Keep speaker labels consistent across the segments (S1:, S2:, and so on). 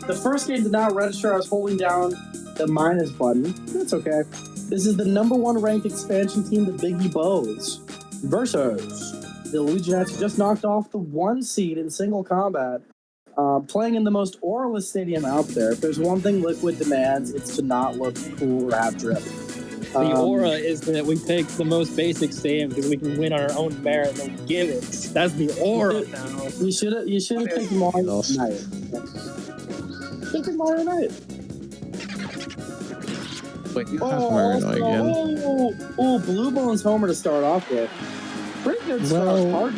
S1: The first game did not register. I was holding down the minus button. That's okay. This is the #1 ranked expansion team, the Biggie Bows, versus the Luigi Knights, who just knocked off the 1 seed in single combat, playing in the most auraless stadium out there. If there's one thing Liquid demands, it's to not look cool or have drip.
S2: The aura is that we pick the most basic stadium because we can win on our own merit and no gimmicks. That's the aura now.
S1: You should have picked Mario Knight. Pick Mario Knight.
S3: Wait, you have Mario Knight again.
S1: Oh, Blue Bones Homer to start off with. Pretty good start. Hard.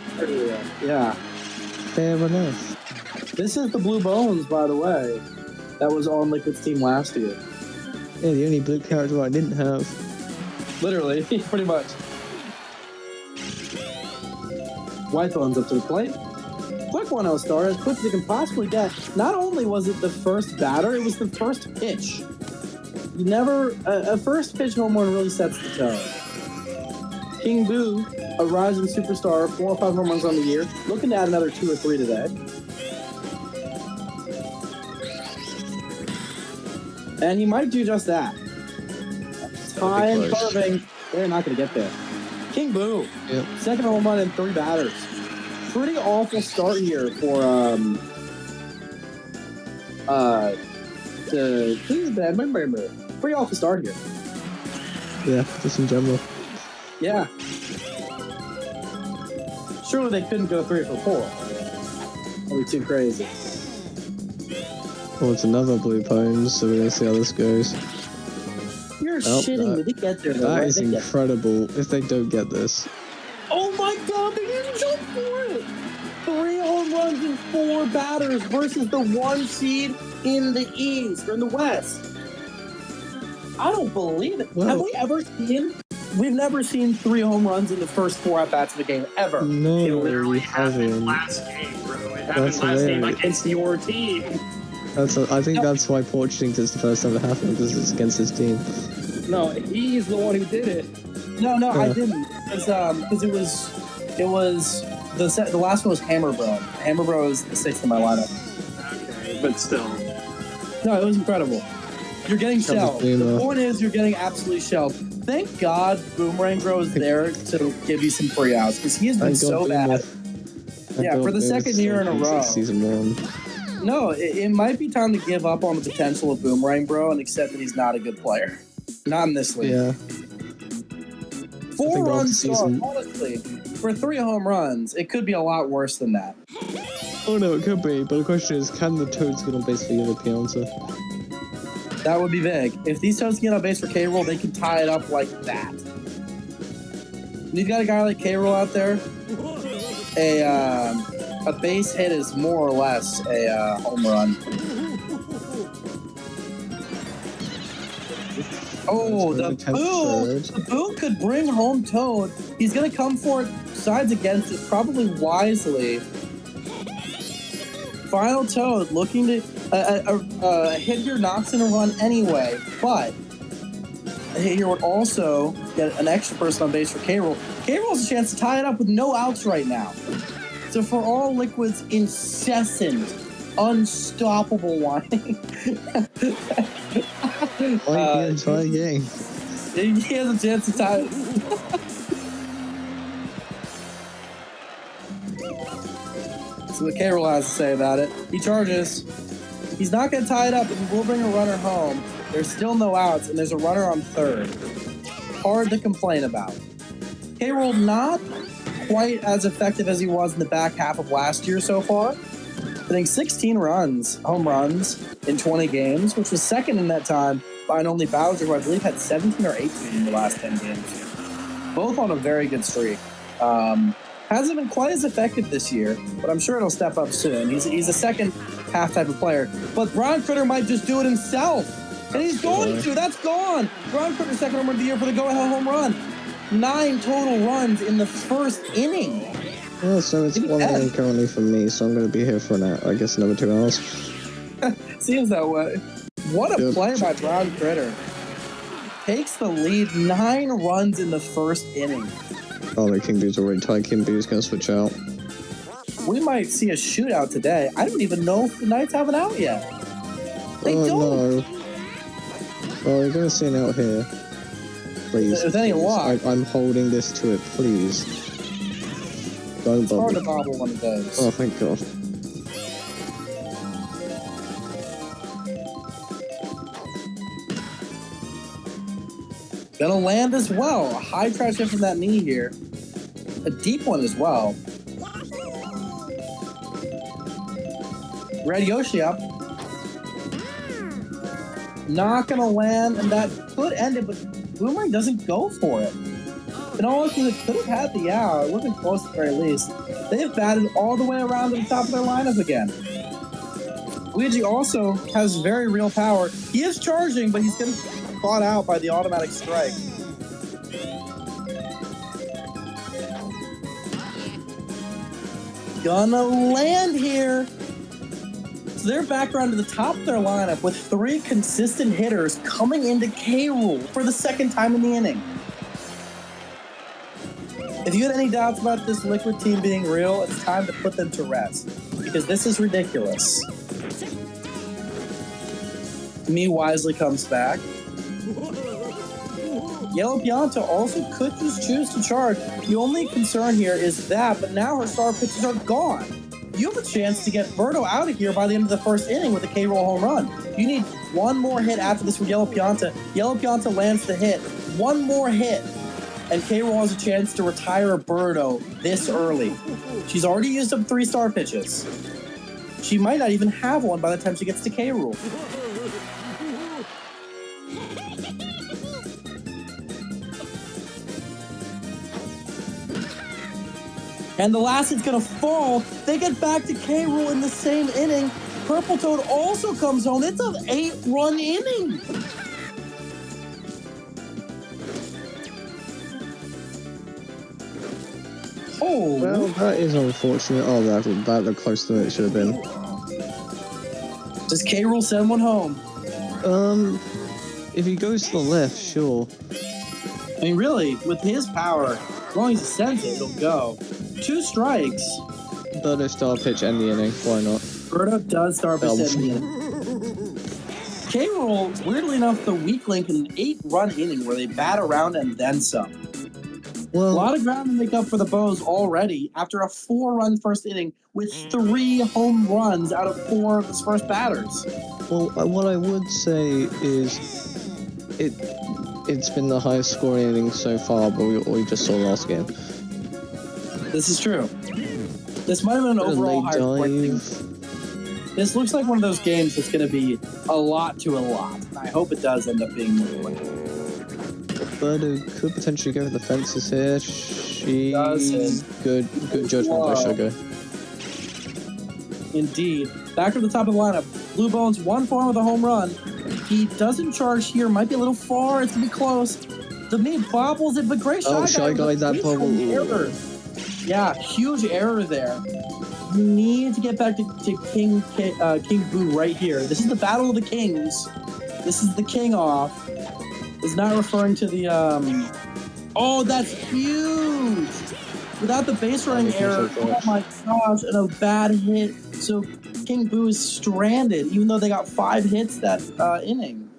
S1: Yeah.
S3: Fair enough.
S1: This is the Blue Bones, by the way. That was on Liquid's team last year.
S3: Yeah, the only blue character I didn't have.
S1: Literally, pretty much. White Bones up to the plate. Quick 1-0 start, as quick as you can possibly get. Not only was it the first batter, it was the first pitch. You never... a first pitch home run really sets the tone. King Boo, a rising superstar, 4 or 5 home runs on the year. Looking to add another 2 or 3 today. And he might do just that. Time carving. They're not going to get there. King Boo.
S3: Yep.
S1: Second home run in 3 batters. Pretty awful start here for pretty awful start here.
S3: Yeah, just in general.
S1: Yeah. Surely they couldn't go 3 for 4. That'd be too crazy.
S3: Well, it's another blue pone, so we're gonna see how this goes.
S1: You're shitting me. They get there, though.
S3: That
S1: right?
S3: is incredible if they don't get this.
S1: Oh my god, they didn't jump for it! 3 home runs in 4 batters versus the 1 seed in the East, or in the West. I don't believe it.
S3: Well,
S1: have we ever seen... We've never seen 3 home runs in the first 4 at-bats of the game, ever.
S3: No,
S2: It literally happened
S3: haven't.
S2: last game, bro. It happened last game against your team.
S3: I think that's why Porch thinks it's the first time it happened, because it's against his team.
S2: No, he's the one who did it.
S1: No, I didn't. Because it was... The last one was Hammer Bro. Hammer Bro is the 6th in my lineup.
S2: Okay, but still.
S1: No, it was incredible. You're getting shelled. The point is, you're getting absolutely shelled. Thank God Boomerang Bro is there to give you some free outs, because he has been so bad. Yeah, for the 2nd year in a row.
S3: Season 1.
S1: No, it might be time to give up on the potential of Boomerang Bro and accept that he's not a good player. Not in this league.
S3: Yeah.
S1: 4 runs star, honestly. For 3 home runs, it could be a lot worse than that.
S3: Oh no, it could be, but the question is, can the Toads get on base for the answer?
S1: That would be big. If these Toads get on base for K-Rool, they can tie it up like that. You've got a guy like K-Rool out there, a base hit is more or less a home run. Oh, the Boo could bring home Toad. He's going to come for it, sides against it, probably wisely. Final Toad looking to hit here knocks in a run anyway, but a hit here would also get an extra person on base for K-Rool. K-Rool has a chance to tie it up with no outs right now. So for all Liquid's incessant, unstoppable whining,
S3: try again.
S1: He has a chance to tie it. So what K-Rool has to say about it. He charges. He's not going to tie it up, but he will bring a runner home. There's still no outs, and there's a runner on 3rd. Hard to complain about. K-Rool not quite as effective as he was in the back half of last year so far. Hitting 16 home runs in 20 games, which was 2nd in that time behind only Bowser, who I believe had 17 or 18 in the last 10 games. Both on a very good streak. Hasn't been quite as effective this year, but I'm sure it'll step up soon. He's a second half type of player. But Brown Critter might just do it himself. And he's going to. That's gone. Brown Critter, 2nd home run of the year for the go-ahead home run. 9 total runs in the 1st inning.
S3: Yeah, so it's 1 inning currently for me, so I'm going to be here for another 2 hours.
S1: Seems that way. What a play by Brown Critter. Takes the lead, 9 runs in the 1st inning.
S3: Oh, the King Boo's already tied. King Boo's going to switch out.
S1: We might see a shootout today. I don't even know if the Knights have an out yet. They don't.
S3: No. Oh, you're gonna see it out here. Please.
S1: If any luck.
S3: I'm holding this to it, please. Don't
S1: It's hard to bobble one of those.
S3: Oh, thank God.
S1: Gonna land as well. A high trash hit from that knee here. A deep one as well. Red Yoshi up. Not gonna land, and that could end it, but Boomerang doesn't go for it. In all likelihood, it could have had the out. It would have been close at the very least. They have batted all the way around to the top of their lineup again. Luigi also has very real power. He is charging, but he's getting caught out by the automatic strike. Gonna land here. So they're back around to the top of their lineup with 3 consistent hitters coming into K-Rool for the second time in the inning. If you had any doubts about this Liquid team being real, it's time to put them to rest, because this is ridiculous. Me wisely comes back. Yellow Pianta also could just choose to charge. The only concern here is that, but now her star pitches are gone. You have a chance to get Birdo out of here by the end of the first inning with a K-Rool home run. You need one more hit after this from Yellow Pianta. Yellow Pianta lands the hit. One more hit, and K-Rool has a chance to retire Birdo this early. She's already used up 3 star pitches. She might not even have one by the time she gets to K-Rool. And the last hit's gonna fall. They get back to K-Rool in the same inning. Purple Toad also comes home. It's an 8-run inning. Oh,
S3: Well, that is unfortunate. Oh, that looked closer than it should have been.
S1: does K-Rool send one home?
S3: If he goes to the left, sure.
S1: I mean, really, with his power, as long as he sends it, it'll go. 2 strikes.
S3: Birdo star pitch end the inning. Why not?
S1: Birdo does start by sending it. K-Rool, weirdly enough, the weak link in an 8-run inning where they bat around and then some. A
S3: Well,
S1: lot of ground to make up for the Bows already after a 4-run first inning with 3 home runs out of 4 of his first batters.
S3: well, what I would say is it's been the highest scoring inning so far, but we just saw last game.
S1: This is true. This might have been an overall high scoring thing. This looks like one of those games that's going to be a lot to a lot. I hope it does end up being more.
S3: Birdo could potentially go for the fences here. She
S1: does.
S3: Good judgment by Sugar.
S1: Indeed. Back to the top of the lineup. Blue Bones, 1 for him with a home run. He doesn't charge here. Might be a little far. It's going to be close. The mid bobbles it, but great shot.
S3: Oh, Shy Guy, that bubble.
S1: Yeah, huge error there. You need to get back to King Boo right here. This is the Battle of the Kings. This is the King off. It's not referring to the Oh, that's huge! Without the base running error, oh my gosh, and a bad hit. So King Boo is stranded, even though they got 5 hits that inning.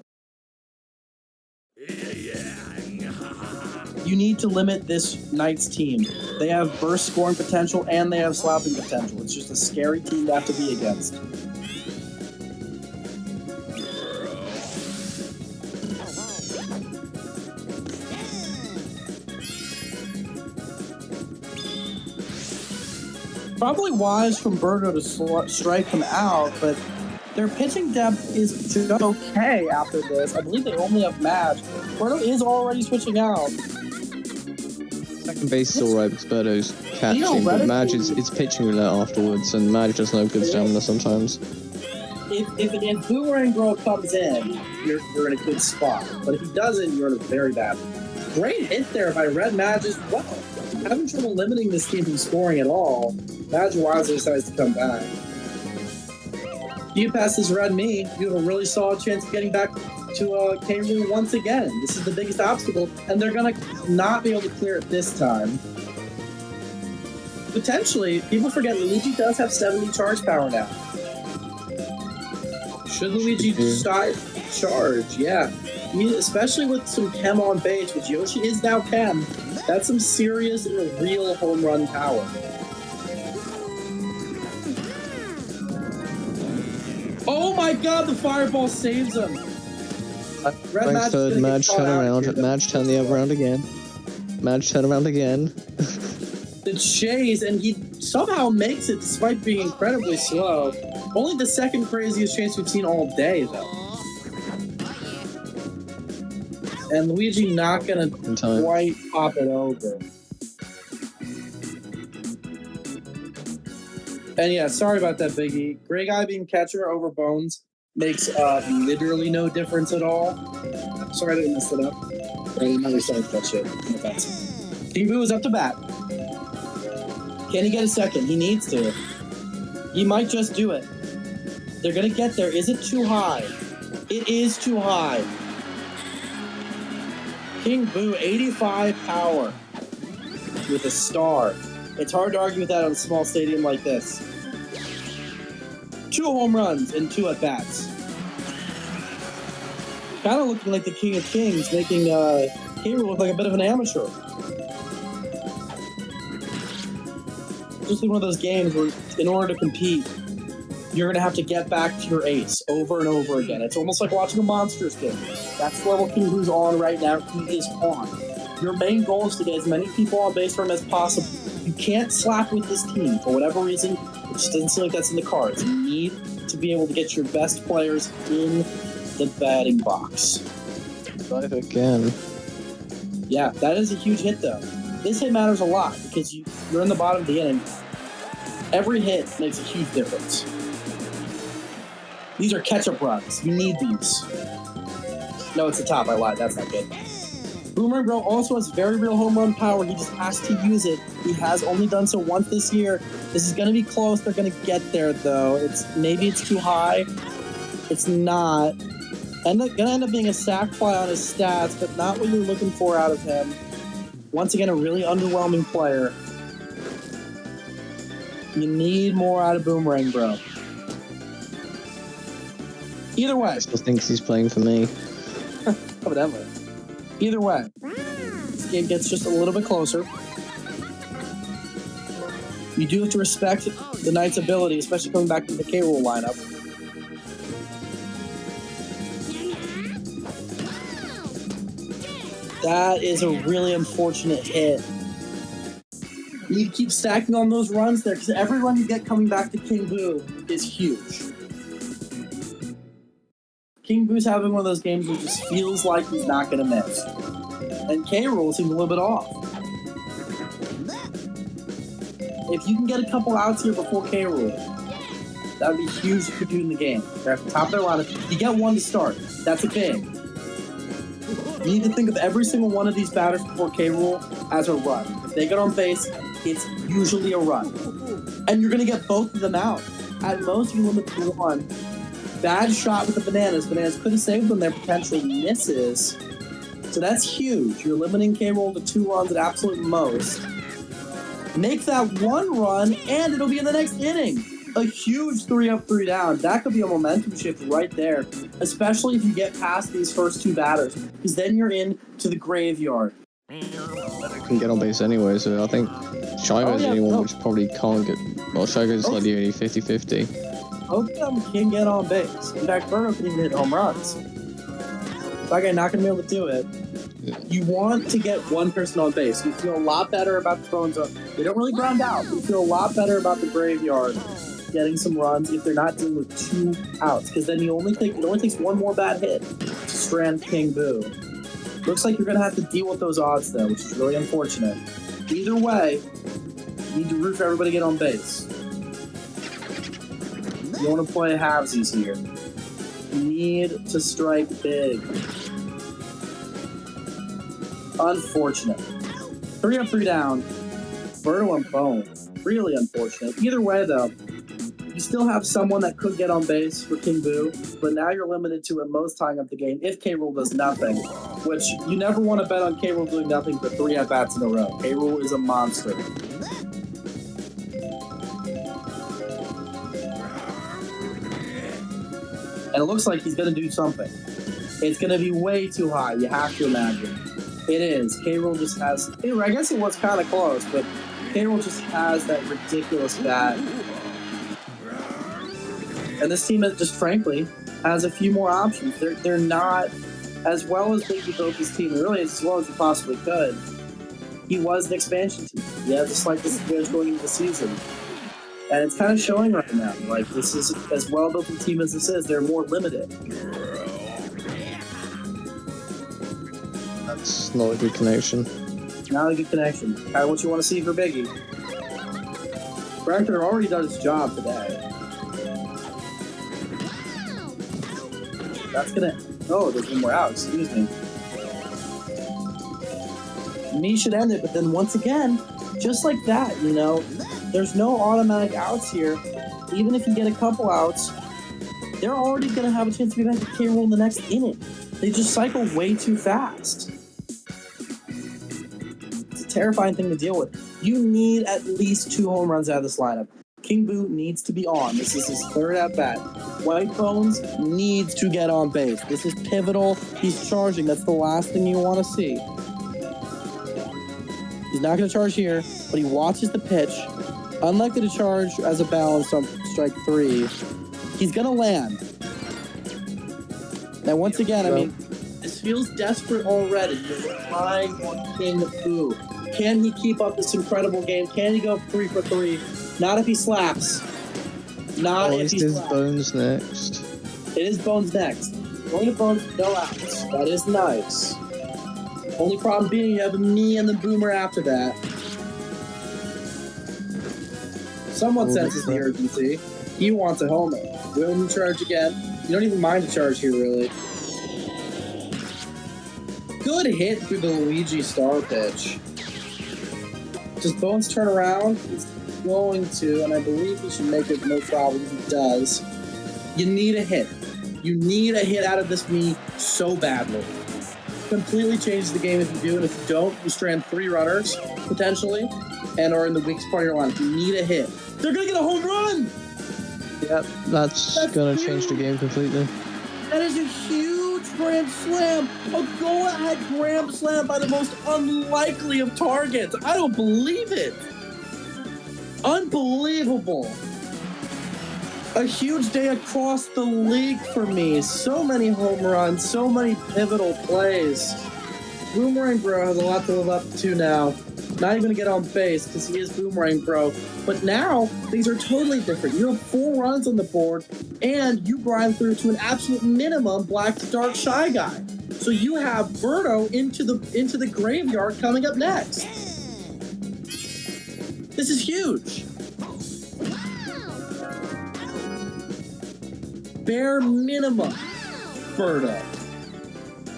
S1: You need to limit this Knights team. They have burst scoring potential and they have slapping potential. It's just a scary team to have to be against. Probably wise from Birdo to strike him out, but their pitching depth is just okay after this. I believe they only have Madge. Birdo is already switching out.
S3: Second base is alright because Birdo's catching, but Madge it's pitching roulette afterwards, and Madge doesn't have good stamina sometimes.
S1: If Boomerang Girl comes in, you're in a good spot. But if he doesn't, you're in a very bad one. Great hit there by Red Madge as well. Having trouble limiting this team from scoring at all. Madge wisely decides to come back. You pass this Red Me, you have a really solid chance of getting back to K-Rool once again. This is the biggest obstacle, and they're going to not be able to clear it this time. Potentially, people forget Luigi does have 70 charge power now. Should Luigi charge? Yeah. Especially with some chem on base, which Yoshi is now chem. That's some serious and real home run power. Oh my god, the fireball saves him. Red
S3: Thanks to Madge turn around. Madge turn the other round again. Madge turn around again.
S1: The chase, and he somehow makes it despite being incredibly slow. Only the second craziest chase we've seen all day, though. And Luigi not gonna quite pop it over. And yeah, sorry about that, Biggie. Gray Guy being catcher over Bones makes literally no difference at all. Sorry I didn't mess it up. I didn't understand that shit. No offense. King Boo is up to bat. Can he get a second? He needs to. He might just do it. They're gonna get there. Is it too high? It is too high. King Boo, 85 power with a star. It's hard to argue with that on a small stadium like this. 2 home runs and 2 at-bats. Kind of looking like the King of Kings, making K-Rool look like a bit of an amateur. Just like one of those games where, in order to compete, you're going to have to get back to your ace over and over again. It's almost like watching a Monsters game. That's the level King Boo's on right now. He is on. Your main goal is to get as many people on base for him as possible. You can't slap with this team for whatever reason. It just doesn't seem like that's in the cards. You need to be able to get your best players in the batting box.
S3: Drive again.
S1: Yeah, that is a huge hit, though. This hit matters a lot because you're in the bottom of the inning. Every hit makes a huge difference. These are catch-up runs. You need these. No, it's the top. I lied. That's not good. Boomerang Bro also has very real home run power. He just has to use it. He has only done so once this year. This is going to be close. They're going to get there, though. Maybe it's too high. It's not. And going to end up being a sack fly on his stats, but not what you're looking for out of him. Once again, a really underwhelming player. You need more out of Boomerang Bro. Either way.
S3: He still thinks he's playing for me.
S1: Evidently. Either way, this game gets just a little bit closer. You do have to respect the Knight's ability, especially coming back to the K-Rool lineup. That is a really unfortunate hit. You need to keep stacking on those runs there, because every run you get coming back to King Boo is huge. King Boo's having one of those games where it just feels like he's not going to miss. And K-Rool seems a little bit off. If you can get a couple outs here before K-Rool, that would be huge to put you in the game. They're at the top of their lineup. You get one to start. That's a big. You need to think of every single one of these batters before K-Rool as a run. If they get on base, it's usually a run. And you're going to get both of them out. At most, you limit to one. Bad shot with the Bananas. Bananas could have saved them there, potentially misses. So that's huge. You're limiting K-Rool to 2 runs at absolute most. Make that 1 run, and it'll be in the next inning. A huge 3 up, 3 down. That could be a momentum shift right there, especially if you get past these first 2 batters, because then you're in to the graveyard.
S3: Can get on base anyway, so I think Shiver's the only one which probably can't get. Well, Shiver's like the only 50-50.
S1: Both of them can get on base. In fact, Bruno can even hit home runs. That guy not going to be able to do it. Yeah. You want to get one person on base. You feel a lot better about the phone zone. They don't really ground out. You feel a lot better about the graveyard getting some runs if they're not dealing with 2 outs. Because then it only takes 1 more bad hit to strand King Boo. Looks like you're going to have to deal with those odds, though, which is really unfortunate. Either way, you need to root for everybody to get on base. You want to play halvesies here. You need to strike big. Unfortunate. 3 up, 3 down. Birdo and Bone. Really unfortunate. Either way, though, you still have someone that could get on base for King Boo, but now you're limited to at most tying up the game if K-Rool does nothing, which you never want to bet on K-Rool doing nothing for 3 at-bats in a row. K-Rool is a monster. And it looks like he's going to do something. It's going to be way too high, you have to imagine. It is. K-Rool just has... I guess it was kind of close, but K-Rool just has that ridiculous bat. And this team, just frankly, has a few more options. They're not as well as Biggie built his team. Really, as well as he possibly could. He was an expansion team. He has a slight disadvantage going into the season. And it's kind of showing right now. Like, this is as well built a team as this is. They're more limited.
S3: That's not a good connection.
S1: Not a good connection. Kind of what you want to see for Biggie. Rector already done his job today. That's gonna... Oh, there's one more out. Excuse me. Me should end it, but then once again, just like that, you know, there's no automatic outs here. Even if you get a couple outs, they're already going to have a chance to be back to K-Rool in the next inning. They just cycle way too fast. It's a terrifying thing to deal with. You need at least 2 home runs out of this lineup. King Boo needs to be on. This is his 3rd at-bat. White Bones needs to get on base. This is pivotal. He's charging. That's the last thing you want to see. He's not going to charge here, but he watches the pitch. Unlikely to charge as a balance on strike 3. He's going to land. Now, once again, I mean, this feels desperate already. You're relying on King Boo. Can he keep up this incredible game? Can he go 3 for 3? Not if he slaps. Not if he slaps.
S3: It is Bones next.
S1: It is Bones next. Going to Bones, no outs. That is nice. Only problem being you have a me and the Boomer after that. Somewhat senses the urgency. He wants a homer. Will charge again. You don't even mind a charge here, really. Good hit through the Luigi star pitch. Does Bones turn around? He's going to, and I believe he should make it no problem. He does. You need a hit. You need a hit out of this me so badly. Completely changes the game if you do, and if you don't, you strand 3 runners, potentially, and are in the weakest part of your lineup. You need a hit. They're going to get a home run!
S3: Yep, that's going to change the game completely.
S1: That is a huge grand slam. A go-ahead grand slam by the most unlikely of targets. I don't believe it. Unbelievable. A huge day across the league for me. So many home runs, so many pivotal plays. Boomerang Bro has a lot to live up to now. Not even going to get on base because he is Boomerang Bro. But now, things are totally different. You have 4 runs on the board, and you grind through to an absolute minimum Black to Dark Shy Guy. So you have Birdo into the graveyard coming up next. This is huge. Bare minimum Birdo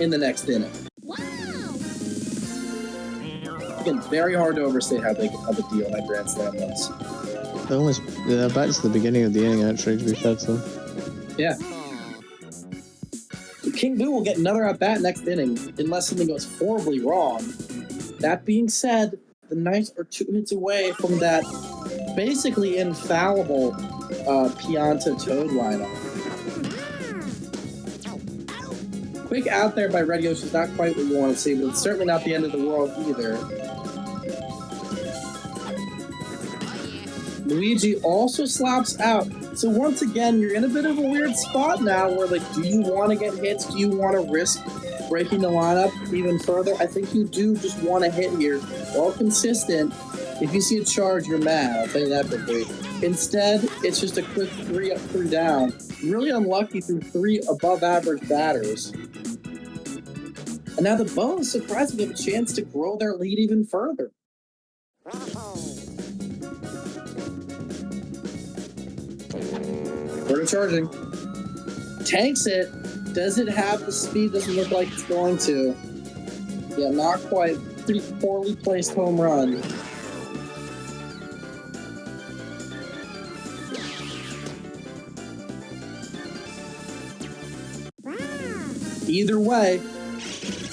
S1: in the next inning. Again, very hard to overstate how big of a deal that grand slam was.
S3: Back to the beginning of the inning, actually, to be fair to them.
S1: Yeah. So King Boo will get another at-bat next inning, unless something goes horribly wrong. That being said, the Knights are 2 hits away from that basically infallible Pianta Toad lineup. Quick out there by Red Yoshi is not quite what you want to see, but it's certainly not the end of the world either. Luigi also slaps out. So once again, you're in a bit of a weird spot now where, like, do you want to get hits? Do you want to risk breaking the lineup even further? I think you do just want to hit here. Well consistent. If you see a charge, you're mad. I'll tell you that quickly. Instead, it's just a quick 3 up, 3 down. Really unlucky through 3 above average batters. And now the Bones surprisingly have a chance to grow their lead even further. Birdo charging. Tanks it. Does it have the speed? Doesn't look like it's going to. Yeah, not quite. Pretty poorly placed home run. Either way,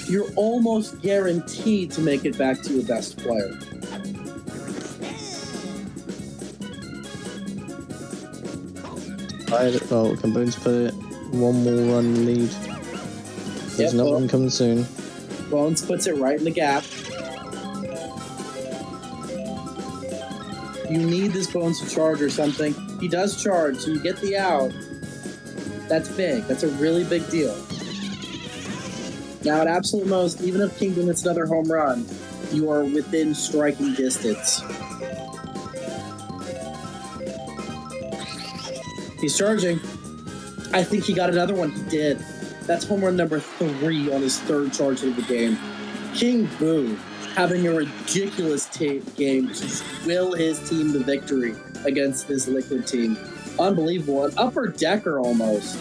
S1: you're almost guaranteed to make it back to your best player.
S3: Can Bones put it one more run lead. There's another one coming soon.
S1: Bones puts it right in the gap. You need this Bones to charge or something. He does charge, so you get the out. That's big. That's a really big deal. Now, at absolute most, even if Kingdom hits another home run, you are within striking distance. He's charging. I think he got another one. He did. That's home run number 3 on his 3rd charge of the game. King Boo having a ridiculous game to will his team the victory against this Liquid team. Unbelievable. An upper decker almost.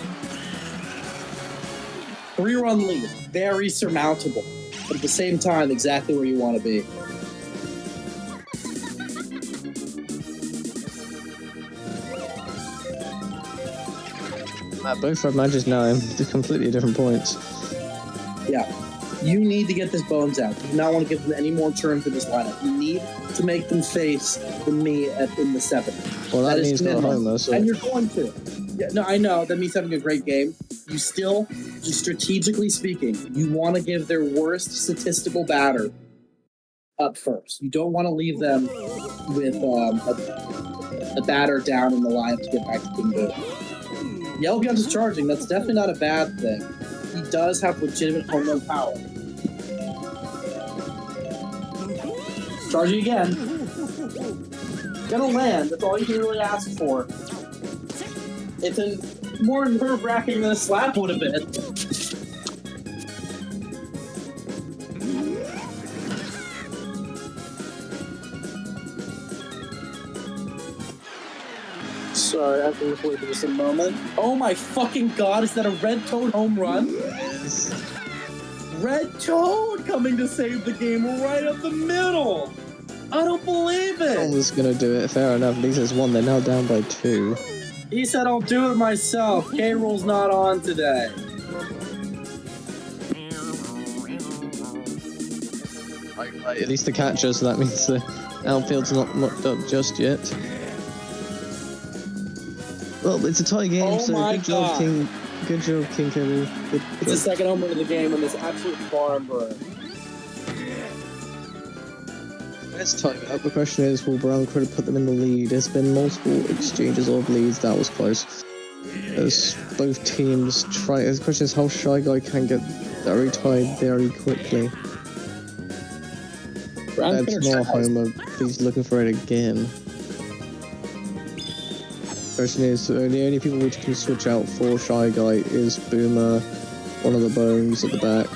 S1: 3-run lead. Very surmountable. But at the same time, exactly where you want to be.
S3: Both red matches now in completely different points.
S1: Yeah. You need to get this Bones out. You do not want to give them any more turn for this lineup. You need to make them face the me in the 7th.
S3: Well, that means not homer, so...
S1: And you're going to. Yeah, no, I know. That means having a great game. You still, just strategically speaking, you want to give their worst statistical batter up first. You don't want to leave them with a batter down in the lineup to get back to King Boo. Yellow Guns is charging. That's definitely not a bad thing. He does have legitimate home run power. Charging again. Gonna land. That's all you can really ask for. It's more nerve-wracking than a slap would have been. Sorry, I have to record for just a moment. Oh my fucking god, is that a Red Toad home run?
S3: Yes.
S1: Red Toad coming to save the game right up the middle! I don't believe it!
S3: Someone's gonna do it, fair enough. At least it's 1, they're now down by 2.
S1: He said I'll do it myself. K-Rool's not on today.
S3: At least the catcher, so that means the outfield's not knocked up just yet. Well, it's a tie game,
S1: Oh
S3: so
S1: my
S3: good job,
S1: God.
S3: King. Good job, King K-Rool.
S1: It's the second home run of the game in this absolute barn burn.
S3: Let's tie it up. The question is, will Brown Kritter put them in the lead? There's been multiple exchanges of leads. That was close. As both teams try. The question is how Shy Guy can get very tied very quickly.
S1: Brown
S3: That's
S1: Kritter
S3: not a
S1: tries.
S3: homer. He's looking for it again. Question is, the only people which can switch out for Shy Guy is Boomer, one of the Bones at the back,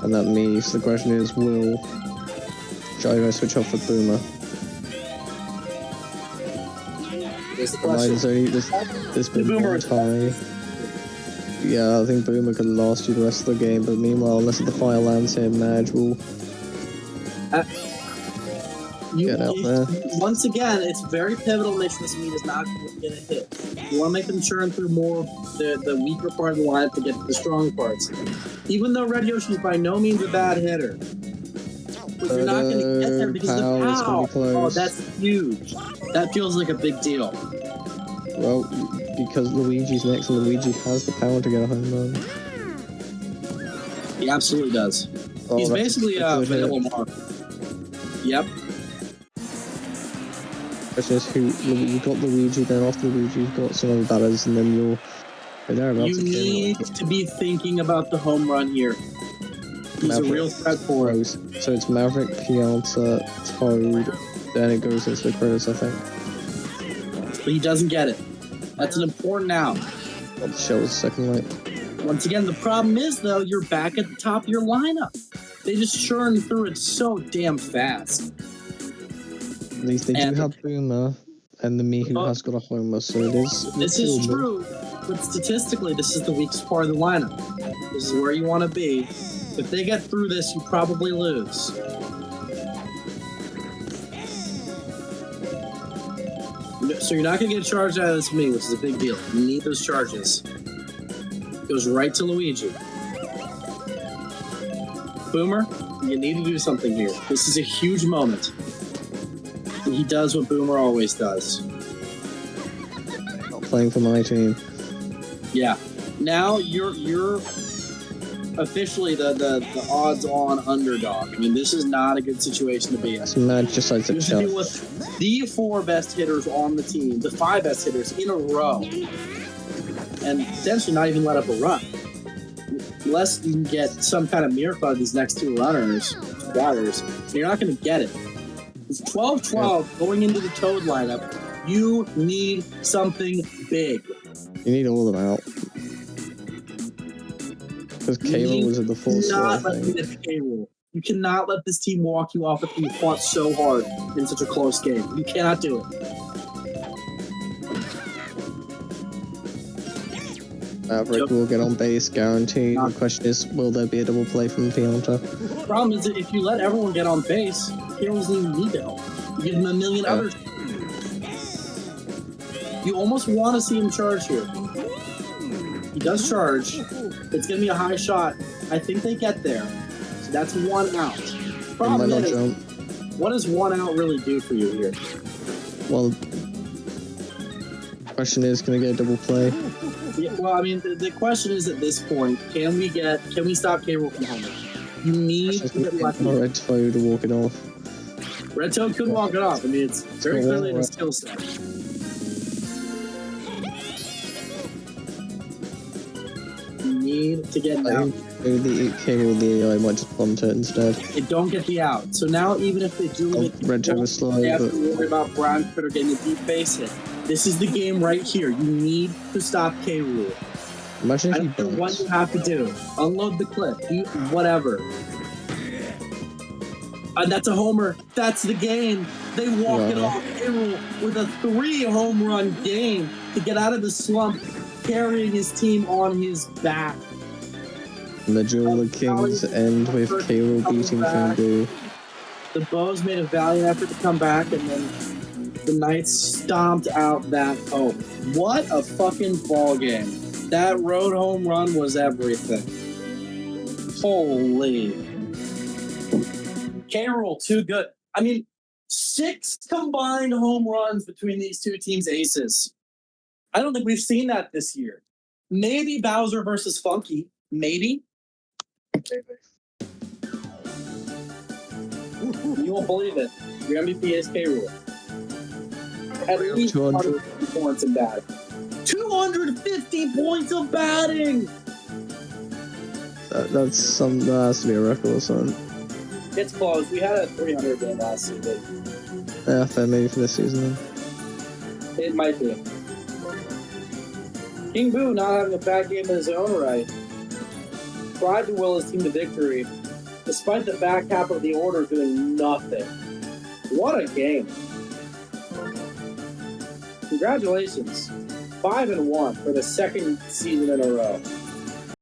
S3: and that me. So the question is, will Shy Guy switch out for Boomer?
S1: There's the question.
S3: There's been
S1: Boomer
S3: one tie. Yeah, I think Boomer could last you the rest of the game, but meanwhile, unless the fire lands here, Madge will get out there.
S1: Once again, it's very pivotal to make sure this meat is not going to hit. You want to make them churn through more of the weaker part of the lineup to get to the strong parts. Even though Red Yoshi is by no means a bad hitter, but you're not going to get there because of
S3: Pow, it's gonna be
S1: pow. Oh,
S3: close.
S1: that's huge. That feels like a big deal.
S3: Well, because Luigi's next, and Luigi has the power to get a home run.
S1: He absolutely does.
S3: Oh,
S1: He's
S3: that's
S1: basically
S3: a good hit.
S1: Vanilla Mark. Yep.
S3: Question is, you've got Luigi, then after Luigi you've got some other batters, and then you're thereabouts.
S1: You need to be thinking about the home run here. He's
S3: Maverick
S1: a real threat for us.
S3: So it's Maverick, Pianta, Toad, then it goes into the Kritters, I think.
S1: But he doesn't get it. That's an important out.
S3: Well, the shell's second light.
S1: Once again, the problem is, though, you're back at the top of your lineup. They just churn through it so damn fast.
S3: At least they do have Boomer and the me who has got a homer, so it is.
S1: This is true, but statistically, this is the weakest part of the lineup. This is where you want to be. If they get through this, you probably lose. So you're not going to get a charge out of this me, which is a big deal. You need those charges. Goes right to Luigi. Boomer, you need to do something here. This is a huge moment. And he does what Boomer always does.
S3: Not playing for my team.
S1: Yeah. Now you're officially the odds-on underdog. I mean, this is not a good situation to be in.
S3: It's mad, just like
S1: You
S3: the
S1: have to deal with the 4 best hitters on the team, the 5 best hitters in a row, and potentially not even let up a run. Unless you can get some kind of miracle out of these next 2 runners, batters, you're not going to get it. It's 12-12 going into the Toad lineup. You need something big.
S3: You need all of them out. Because K-Rool was in the full slot.
S1: You cannot let this team walk you off after you fought so hard in such a close game. You cannot do it.
S3: Maverick will get on base, guaranteed. The question is, will there be a double play from Pianta?
S1: The problem is that if you let everyone get on base, K-Rool doesn't even need to help. You give him a million others. You almost want to see him charge here. He does charge. It's going to be a high shot. I think they get there. So that's 1 out. Problem is, what does 1 out really do for you here?
S3: Well, the question is, can they get a double play?
S1: Yeah, well, I mean, the question is at this point, can we stop K-Rool from homing? You need to get lucky.
S3: Red Toad to walk it off.
S1: Red Toad could walk it off. I mean, it's very clearly a skill set. You need to get out.
S3: The K-Rool, the AI might just bunt it instead.
S1: They don't get the out. So now, even if they do make
S3: Red Toad was slow,
S1: they have to worry about Brown Critter getting a deep base hit. This is the game right here. You need to stop K-Rool.
S3: Imagine if
S1: I don't know what you have to do. Unload the clip. Do whatever. And that's a homer. That's the game. They walk it off. K-Rool with a 3 home run game to get out of the slump, carrying his team on his back.
S3: And the Duel of Kings end with K-Rool beating Fungu.
S1: The Bows made a valiant effort to come back, and then the Knights stomped out that hope. What a fucking ball game. That road home run was everything. Holy. K-Rool, too good. I mean, 6 combined home runs between these 2 teams' aces. I don't think we've seen that this year. Maybe Bowser versus Funky. Maybe. You won't believe it. Your MVP is K-Rool. At least 250 points in batting. 250 points of batting!
S3: That has to be a record or something.
S1: It's close. We had a 300 game last season.
S3: Yeah, fair, maybe for this season then.
S1: It might be. King Boo not having a bad game in his own right. Tried to will his team to victory, despite the back half of the order doing nothing. What a game. Congratulations. 5-1 for the 2nd season in a row.